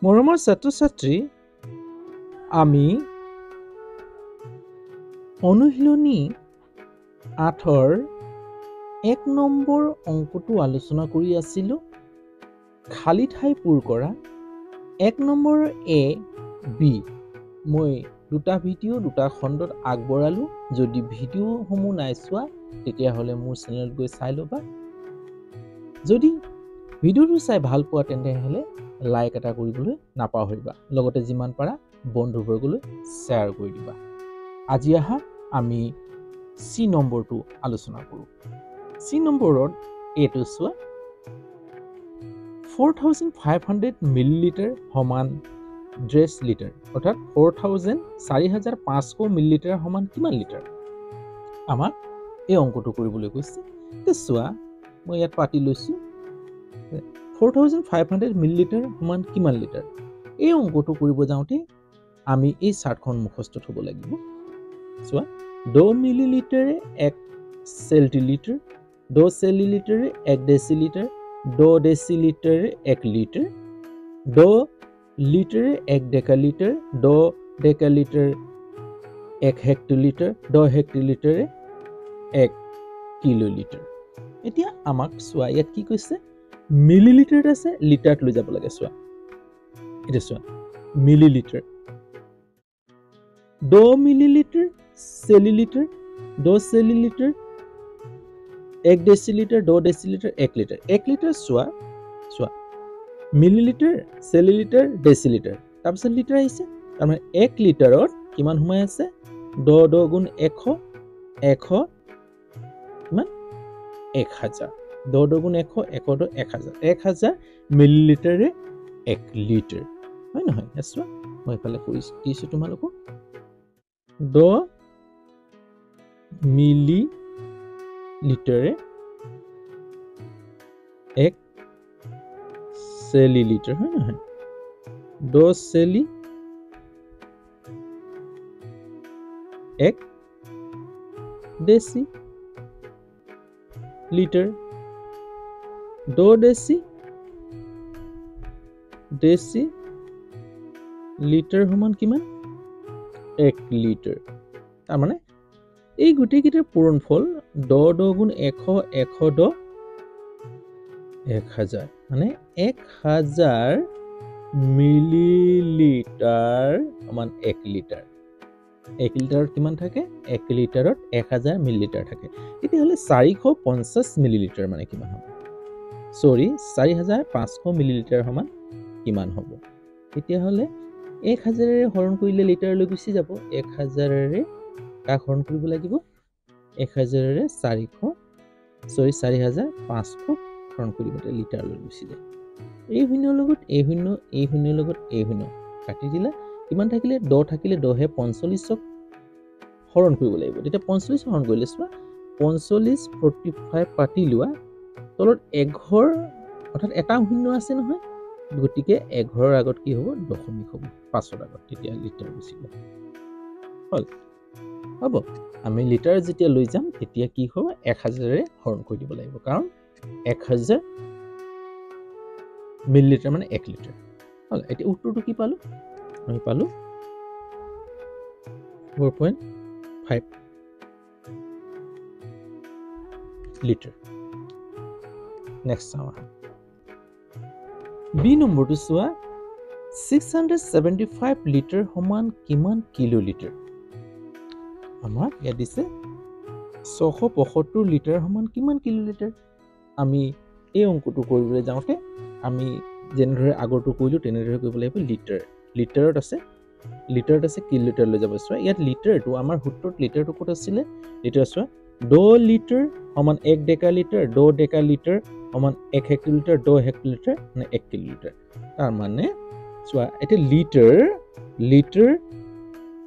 মৰমৰ ছাত্ৰ-ছাত্ৰী, আমি অনুশীলনী 8ৰ 1 নম্বৰ অংকটো আলোচনা কৰি আছিলোঁ। খালী ঠাই পূৰ কৰা 1 নম্বৰ A, B। মই দুটা ভিডিঅ' দুটা খণ্ডত আগবঢ়ালোঁ। যদি ভিডিঅ'সমূহ নাই চোৱা তেতিয়াহ'লে মোৰ চেনেলত গৈ চাই ল'বা। যদি ভিডিঅ'টো চাই ভাল পোৱা তেনেহ'লে লাইক এটা কৰিবলৈ নাপাহৰিবা। লগতে যিমান পাৰা বন্ধুবৰ্গলৈ শ্বেয়াৰ কৰি দিবা। আজি আহা আমি C নম্বৰটো আলোচনা কৰোঁ। C নম্বৰত এইটো চোৱা 4500 মিলিলিটাৰ সমান ড্ৰেছ লিটাৰ, অৰ্থাৎ 4500 মিলিলিটাৰ সমান কিমান লিটাৰ? আমাক এই অংকটো কৰিবলৈ কৈছে। চোৱা মই ইয়াত পাতি লৈছোঁ 4500 মিলিলিটাৰ সমান কিমান লিটাৰ? এই অংকটো কৰিব যাওঁতে আমি এই চাৰ্টখন মুখস্থ থ'ব লাগিব। চোৱা 2 মিলিলিটাৰে 1 চেণ্টিলিটাৰ, 2 চেণ্টিলিটাৰে 1 ডেচিলিটাৰ, 2 ডেচিলিটাৰে 1 লিটাৰ, 2 লিটাৰে 1 ডেকালিটাৰ, 2 ডেকালিটাৰ 1 হেক্টলিটাৰ, 2 হেক্টলিটাৰে 1 কিলোলিটাৰ। এতিয়া আমাক চোৱা ইয়াত কি কৈছে? মিলিলিটাৰত আছে, লিটাৰত লৈ যাব লাগে। চোৱা এতিয়া চোৱা millilitre 2 millilitre centilitre, 2 centilitre 1 decilitre, 2 decilitre 1 litre. 1 litre চোৱা মিলিলিটাৰ চেলিলিটাৰ ডেচিলিটাৰ, তাৰপিছত লিটাৰ আহিছে। তাৰমানে 1 লিটাৰত কিমান সোমাই আছে? 10 10 গুণ 100, 100 কিমান? 1000। 10 10 গুণ 100, 100 10 1000। 1000 মিলিলিটাৰে 1 লিটাৰ, হয় নহয়? চোৱা মই এইফালে কৰি দিছোঁ তোমালোকক। 10 মিলিলিটাৰে 1 চেলিলিটাৰ, হয় নহয়? 10 চেলি 1 ডেচি লিটাৰ, 2 ডেচি লিটাৰ সমান কিমান? 1 লিটাৰ। তাৰমানে এই গোটেইকেইটাৰ পূৰণফল 10 10 গুণ 100, 100 10 1000, মানে 1000 মিলিলিটাৰ সমান 1 লিটাৰ। 1 লিটাৰত কিমান থাকে? 1 লিটাৰত 1000 মিলিলিটাৰ থাকে। তেতিয়াহ'লে 450 মিলিলিটাৰ মানে কিমান হ'ব? 4500 মিলিলিটাৰ সমান কিমান হ'ব? তেতিয়াহ'লে 1000ৰে হৰণ কৰিলে লিটাৰলৈ গুচি যাব। 1000ৰে কাক হৰণ কৰিব লাগিব? 1000ৰে 4500 হৰণ কৰিব লিটাৰলৈ গুচি যায়। এই শূন্যৰ লগত এই শূন্য, এই শূন্যৰ লগত এই শূন্য কাটি দিলা। কিমান থাকিলে? 10 থাকিলে 10ে 45ক হৰণ কৰিব লাগিব। তেতিয়া 45 হৰণ কৰিলে চোৱা 45 45 পাতি লোৱা, তলত 1 অৰ্থাৎ এটা শূন্য আছে নহয়, গতিকে 1ৰ আগত কি হ'ব? দশমিক হ'ব 5ৰ আগত। তেতিয়া লিটাৰ গুচি গ'ল। হ'ল হ'ব। আমি লিটাৰ যেতিয়া লৈ যাম তেতিয়া কি হ'ব? 1000ৰে হৰণ কৰি দিব লাগিব, কাৰণ 1000 মিলিলিটাৰ মানে 1 লিটাৰ। হ'ল। এতিয়া উত্তৰটো কি পালোঁ? আমি পালোঁ 4.5 লিটাৰ। নেক্সট চাওঁ। বি নম্বৰটো চোৱা 675 লিটাৰ সমান কিমান কিলোলিটাৰ? আমাক ইয়াত দিছে 675 লিটাৰ সমান কিমান কিলোলিটাৰ? আমি এই অংকটো কৰিবলৈ যাওঁতে আমি যেনেদৰে আগৰটো কৰিলোঁ তেনেদৰে কৰিব লাগিব। লিটাৰত আছে কিলোলিটাৰ লৈ যাব। চোৱা ইয়াত লিটাৰটো আমাৰ সূত্ৰত লিটাৰটো ক'ত আছিলে? লিটাৰ চোৱা 2 লিটাৰ সমান 1 ডেকালিটাৰ, 2 ডেকালিটাৰ সমান 1 হেক্টলিটাৰ, 2 হেক্টলিটাৰ মানে 1 কিলোলিটাৰ। তাৰমানে চোৱা এতিয়া লিটাৰ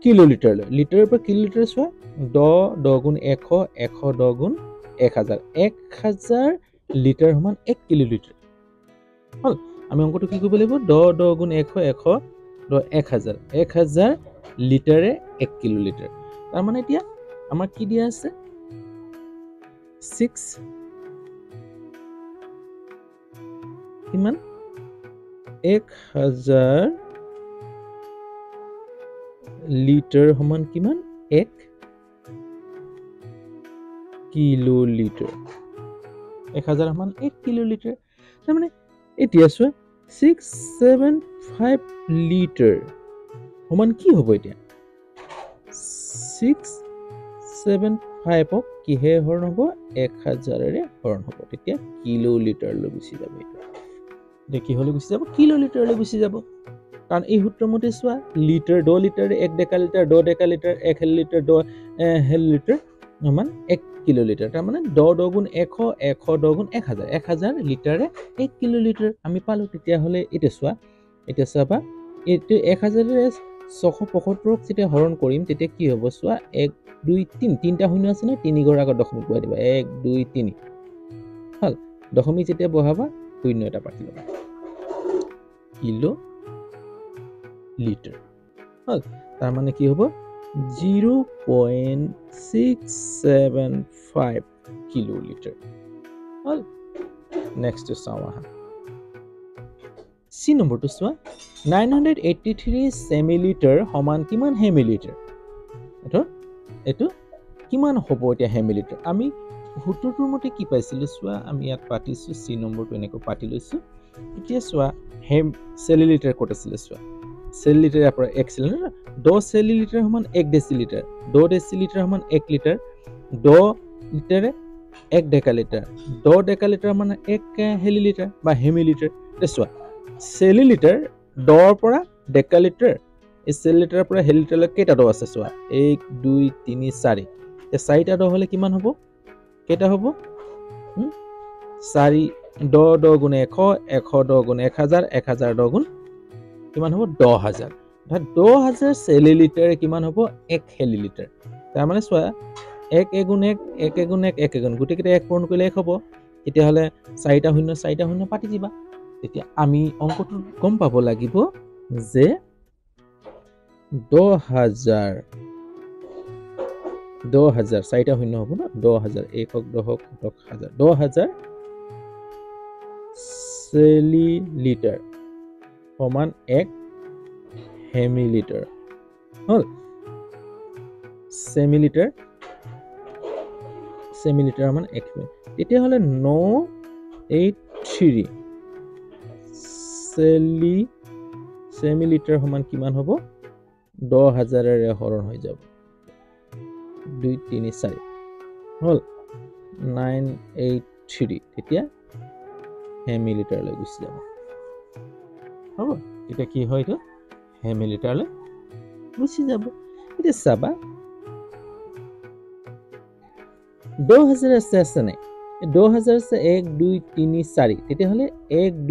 কিলোলিটাৰ লয়। লিটাৰৰ পৰা কিলোলিটাৰ চোৱা 10 10 গুণ 100, 100 10 গুণ 1000। 1000 লিটাৰ সমান 1 কিলোলিটাৰ। হ'ল। আমি অংকটো কি কৰিব লাগিব? 10 10 গুণ 100, 100 1000। 1000 লিটাৰে 1 কিলোলিটাৰ। তাৰমানে এতিয়া আমাক কি দিয়া আছে? 6 কিমান 1000 লিটাৰ সমান কিমান 1 কিলোলিটাৰ 1000 সমান 1 কিলোলিটাৰ তাৰ মানে এতিয়া চোৱা 675 লিটাৰ সমান কি হ'ব এতিয়া 675 ক কিহে হৰণ হ'ব 1000 ৰে হৰণ হ'ব তেতিয়া কিলোলিটাৰলৈ গুচি যাব এটা এতিয়া কি হলে গুচি যাব কিলোলিটাৰলৈ গুচি যাব কাৰণ এই সূত্ৰ মতে চোৱা লিটাৰ 10 লিটাৰ 1 ডেকালিটাৰ 10 ডেকালিটাৰ 1 হেলিলিটাৰ 10 হেলিলিটাৰ সমান 1 কিলোলিটাৰ তাৰ মানে 10 10 গুণ 100 100 10 গুণ 1000 1000 লিটাৰে 1 কিলোলিটাৰ আমি পালো তেতিয়া হলে এটা চোৱা এটা চাবা এইটো 1000 ৰে 675 ক যেতিয়া হৰণ কৰিম তেতিয়া কি হ'ব চোৱা 1 2 3 তিনটা শূন্য আছে না 3 ঘৰ আগত দশমিক বহাই দিবা 1 2 3 হল দশমিক যেতিয়া বহাবা শূন্য এটা পাতি লবা কিলো লিটাৰ হল তাৰ মানে কি হ'ব 0.675 কিলোলিটাৰ হল নেক্সট চাও আহা সি নম্বৰটো চোৱা 983 সেমিলিটাৰ সমান কিমান হেমিলিটাৰ এটো কিমান হ'ব এতিয়া হেমিলিটাৰ আমি সূত্ৰটোৰ মতে কি পাইছিলো চোৱা আমি ইয়াত পাতিছো সি নম্বৰটো এনেকৈ পাতি লৈছো এতিয়া চোৱা হেম সেলিলিটাৰ ক'ত আছিল চোৱা সেলিলিটাৰ পৰা 1 সিলিটাৰ 10 সেলিলিটাৰ সমান 1 ডেসিলিটাৰ 10 ডেসিলিটাৰ সমান 1 লিটাৰ 10 লিটাৰে 1 ডেকালিটাৰ 10 ডেকালিটাৰ মানে 1 হেলিলিটাৰ বা হেমিলিটাৰ চোৱা সেলিলিটাৰ 10 পৰা ডেকালিটাৰ এই সেলিলিটাৰ পৰা হেলিলিটাৰলৈ কেইটা 10 আছে চোৱা 1 2 3 4 এই চাৰিটা 10 হলে কিমান হ'ব কেইটা হ'ব 4 10 10 গুণ 100 100 10 গুণ 1000 1000 10 গুণ কিমান হ'ব 10000 অৰ্থাৎ 10000 সেলিলিটাৰ কিমান হ'ব 1 হেলিলিটাৰ তাৰ মানে চোৱা 1 1 গুণ 1 1 1 গুণ 1 1 গুণ গুটিকেইটা 1 পূৰণ কৰিলে 1 হ'ব তেতিয়া হলে 4টা শূন্য পাতি দিবা তেতিয়া আমি অংকটো গম পাব লাগিব যে 10000 4টা শূন্য হ'ব না 10000 1 10 10000 সেলিলিটাৰ সমান 1 হেমিলিটাৰ হল সেমিলিটাৰ সমান 1 তেতিয়া হলে 983 সেমিলিটাৰ সমান কিমান হ'ব 10000 ৰে হৰণ হৈ যাব 2 3 4 হল 983 তেতিয়া হেমিলিটাৰলৈ গুচি যাব হ'ব এটা কি হয় তো হেমিলিটাৰলৈ গুচি যাব এটা চাবা 10000 আছে নাই 10000 আছে 1 2 3 4 তেতিয়া হলে 1 2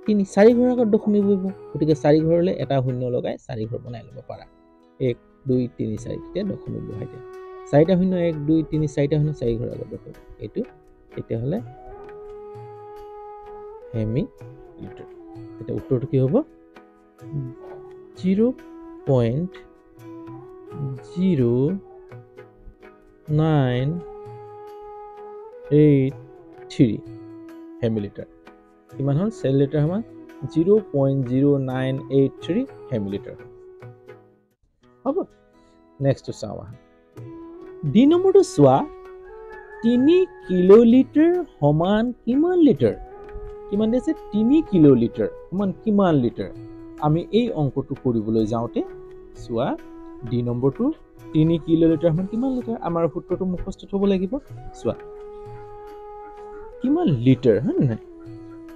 3 4 ঘৰ আগত দশমিক বহিব গতিকে 4 ঘৰলৈ এটা শূন্য লগাই 4 ঘৰ বনাই ল'ব পাৰা 1 2 3 4 তেতিয়া দশমিক বহাই দিয়া 4টা শূন্য 1 2 3 4টা শূন্য 4 ঘৰ আগত দশমিক এইটো তেতিয়া হলে হেমিলিটাৰ এতিয়া উত্তৰটো কি হ'ব 0.0983 হেমিলিটাৰ কিমান হ'ল সেলিলিটাৰ সমান 0.0983 হেমিলিটাৰ হ'ব নেক্সট চাও আহা ডি নম্বৰটো চোৱা 3 কিলোলিটাৰ সমান কিমান লিটাৰ কিমান দিছে 3 কিলোলিটাৰ সমান কিমান লিটাৰ আমি এই অংকটো কৰিবলৈ যাওঁতে চোৱা ডি নম্বৰটো 3 কিলোলিটাৰ সমান কিমান লিটাৰ আমাৰ সূত্ৰটো মুখস্থ হ'ব লাগিব চোৱা কিমান লিটাৰ হয় না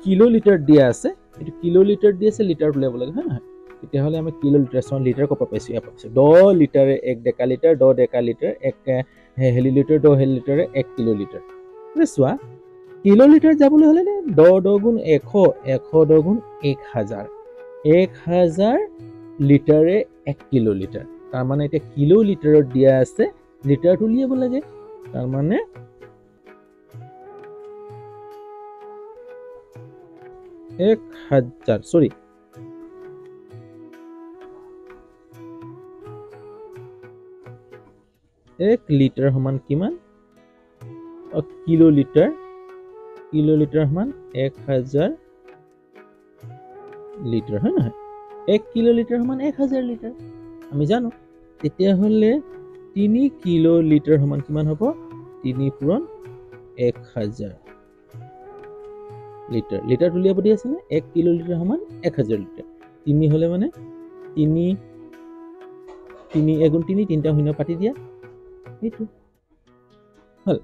কিলোলিটাৰ দিয়া আছে এটো কিলোলিটাৰ দি আছে লিটাৰ উলিয়াব লাগে হয় না তেতিয়া হলে আমি কিলোলিটাৰ সমান লিটাৰ কপা পাইছো ইয়াৰ পাইছো 10 লিটাৰে 1 ডেকালিটাৰ 10 ডেকালিটাৰ 1 হেলিলিটাৰ 10 হেলিলিটাৰে 1 কিলোলিটাৰ চোৱা কিলোলিটাৰ যাবলৈ হলে 10 10 গুণ 100 100 10 গুণ 1000 1000 লিটাৰে 1 কিলোলিটাৰ তাৰ মানে এটা কিলোলিটাৰত দিয়া আছে লিটাৰটো উলিয়াব লাগে তাৰ মানে 1000 সৰি 1 লিটাৰ সমান কিমান কিলোলিটাৰ কিলোলিটাৰ সমান 1000 লিটাৰ হয় নহয় 1 কিলোলিটাৰ সমান 1000 লিটাৰ আমি জানো তেতিয়াহ'লে 3 কিলোলিটাৰ সমান কিমান হ'ব 3 পূৰণ 1000 লিটাৰ লিটাৰ তুলিয়াব দি আছে নে 1 কিলোলিটাৰ সমান 1000 লিটাৰ 3 হ'লে মানে 3 এগুণ 3 তিনিটা শূন্য পাতি দিয়া এইটো হল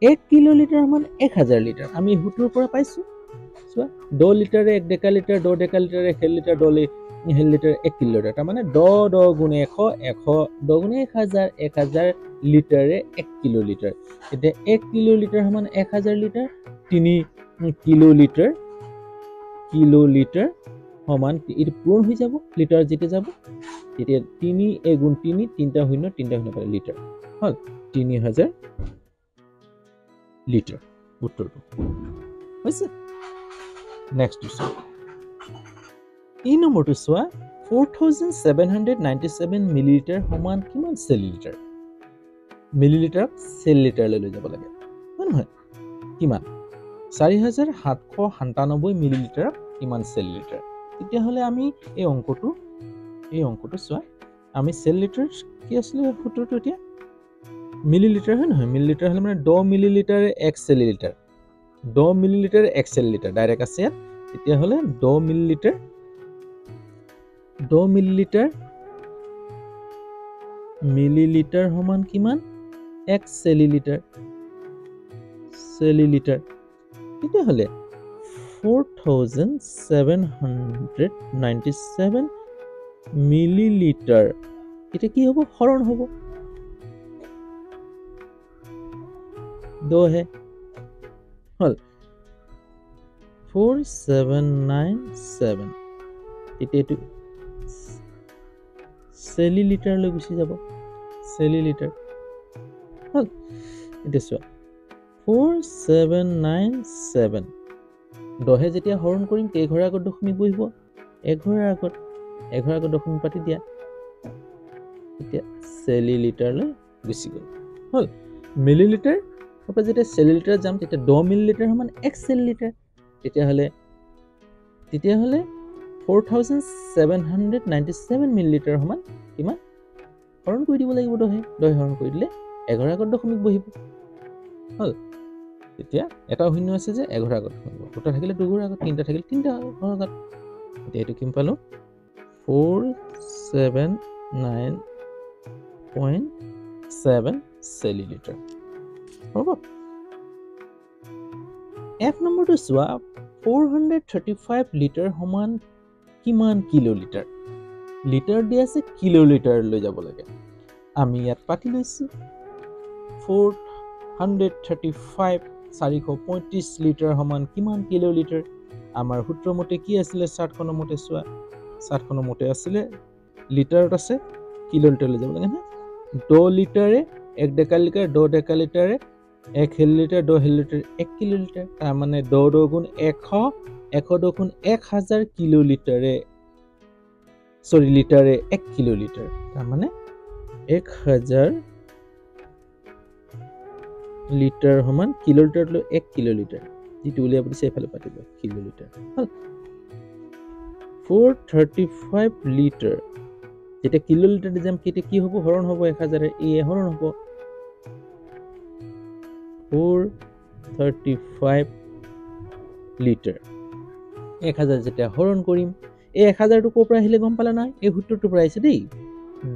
1 কিলোলিটাৰ সমান 1000 লিটাৰ আমি হুটোৰ পৰা পাইছো চোৱা 10 লিটাৰে 1 ডেকালিটাৰ 10 ডেকালিটাৰে 1 লিটাৰ 10 লিটাৰ 1 কিলোলিটাৰ তাৰ মানে 10 গুণ 100 10 গুণ 1000 1000 লিটাৰে 1 কিলোলিটাৰ এতিয়া 1 কিলোলিটাৰ সমান 1000 লিটাৰ 3 কিলোলিটাৰ সমান এটো পূৰণ হৈ যাব লিটাৰ যেতে যাব তেতিয়া 3 এগুণ 3 তিনিটা শূন্য পালে লিটাৰ হল 3000 লিটাৰ উত্তৰটো হৈছে নেক্সট চোৱা এই নম্বৰটো চোৱা 4797 মিলিলিটাৰ সমান কিমান চেলিলিটাৰ মিলিলিটাৰক চেলিলিটাৰলৈ লৈ যাব লাগে হয় নহয় কিমান 4797 মিলিলিটাৰ কিমান চেলিলিটাৰ তেতিয়াহ'লে আমি এই অংকটো চোৱা আমি চেলিলিটাৰ কি আছিলে সূত্ৰটো এতিয়া মিলিলিটাৰ হয় নহয় মিলিলিটাৰ হলে মানে 10 মিলিলিটাৰ 1 চেলিলিটাৰ 10 মিলিলিটাৰ 1 চেলিলিটাৰ ডাইৰেক্ট আছে ইয়াত তেতিয়াহ'লে 10 মিলিলিটাৰ সমান কিমান 1 চেলিলিটাৰ তেতিয়াহ'লে 4797 মিলিলিটাৰ এতিয়া কি হ'ব হৰণ হ'ব 2 হে হল 4797 এতিয়া এটো চেলিলিটাৰ লৈ গুচি যাব চেলিলিটাৰ হল এতিয়া চোৱা 4797 10 যেতিয়া হৰণ কৰিম কেই ঘৰৰ আগত দশমিক বহিব 1 ঘৰৰ আগত দশমিক পাতি দিয়া এতিয়া চেলিলিটাৰলৈ গুচি গ'ল হল মিলিলিটাৰ তাৰপৰা যেতিয়া চেলিলিটাৰ যাম তেতিয়া 10 মিলিলিটাৰ সমান 1 চেলিলিটাৰ তেতিয়াহ'লে 4797 মিলিলিটাৰ সমান কিমান হৰণ কৰি দিব লাগিব 10 হৰণ কৰি দিলে 1 ঘৰৰ আগত দশমিক বহিব হল তেতিয়া এটা শূন্য আছে যে 1 ঘৰৰ আগত বহিব দুটা থাকিলে 2 ঘৰৰ আগত তিনিটা থাকিলে 3টা ঘৰৰ আগত এতিয়া এইটো কিমান পালো 479.7 চেলিলিটাৰ হ'ব F নম্বৰটো চোৱা 435 লিটাৰ সমান কিমান কিলোলিটাৰ লিটাৰ দি আছে কিলোলিটাৰ লৈ যাব লাগে আমি ইয়াত পাতি লৈছো 435 435 লিটাৰ সমান কিমান কিলোলিটাৰ আমাৰ সূত্ৰ মতে কি আছিল চাৰ্টখনৰ মতে চোৱা চাৰ্টখনৰ মতে আছিল লিটাৰত আছে কিলোলিটাৰ লৈ যাব লাগে না 2 লিটাৰে 1 ডেকালিটাৰ 2 ডেকালিটাৰে 1 হেলিলিটাৰ 2 হেলিলিটাৰ 1 কিলোলিটাৰ তাৰ মানে 2 গুণ 100 100 গুণ 1000 কিলোলিটাৰে লিটাৰে 1 কিলোলিটাৰ তাৰ মানে 1000 লিটাৰ সমান কিলোলিটাৰ লৈ 1 কিলোলিটাৰ যেটো উলিয়াব দিছে এফালে পাতিব কিলোলিটাৰ হল 435 লিটাৰ যেটা কিলোলিটাৰ দি যাম কেতে কি হ'ব হৰণ হ'ব 1000 এ হৰণ হ'ব 435 লিটাৰ 1000 যেটা হৰণ কৰিম এই 1000 টো কোৰ পৰা আহিলে গম পালা নাই এই সূত্ৰটো পৰা আহিছে দেই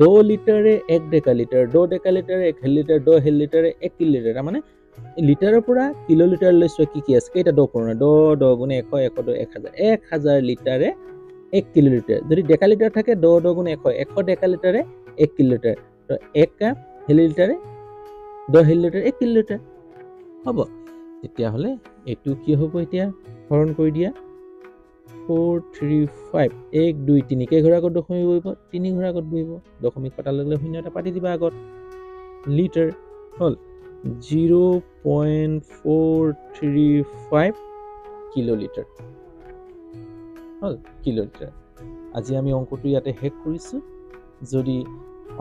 2 লিটাৰে 1 ডেকালিটাৰ 2 ডেকালিটাৰে 1 হেলিলিটাৰ 2 হেলিলিটাৰে 1 কিলোলিটাৰ মানে লিটাৰৰ পৰা কিলোলিটাৰ লৈ চোৱা কি আছে কেইটা 2 পুৰণা 2 গুণ 100 100 1000 লিটাৰে 1 কিলোলিটাৰ যদি ডেকালিটাৰ থাকে 2 গুণ 100 ডেকালিটাৰে 1 কিলোলিটাৰ তো 1 হেলিলিটাৰে 2 হেলিলিটাৰ 1 কিলোলিটাৰ হ'ব তেতিয়া হলে এটো কি হ'ব এতিয়া হৰণ কৰি দিয়া 435 1 2 3 কেই ঘৰৰ আগত দশমিক বহিব 3 ঘৰৰ আগত বহিব দশমিক পাতাৰ লগে শূন্য এটা পাতি দিবা আগত লিটাৰ হল 0.435 কিলোলিটাৰ হল কিলোলিটাৰ আজি আমি অংকটো ইয়াতে শেষ কৰিছো যদি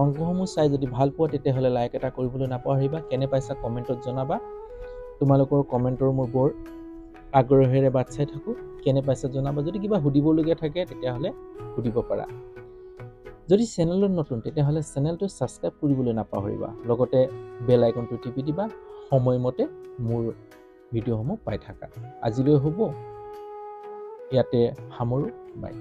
অংকসমূহ চাই যদি ভাল পোৱা তেতিয়াহলে লাইক এটা কৰিবলৈ নাপাহৰিবা কেনে পাইছা কমেন্টত জনাবা তো তোমালোকৰ কমেণ্টৰ মোৰ বৰ আগ্ৰহেৰে বাট চাই থাকোঁ। কেনে পাইছা জনাবা। যদি কিবা সুধিবলগীয়া থাকে তেতিয়াহ'লে সুধিব পাৰা। যদি চেনেলত নতুন তেতিয়াহ'লে চেনেলটো ছাবস্ক্ৰাইব কৰিবলৈ নাপাহৰিবা। লগতে বেল আইকনটো টিপি দিবা সময়মতে মোৰ ভিডিঅ'সমূহ পাই থাকা। আজিলৈ হ'ব ইয়াতে সামৰোঁ। বাই।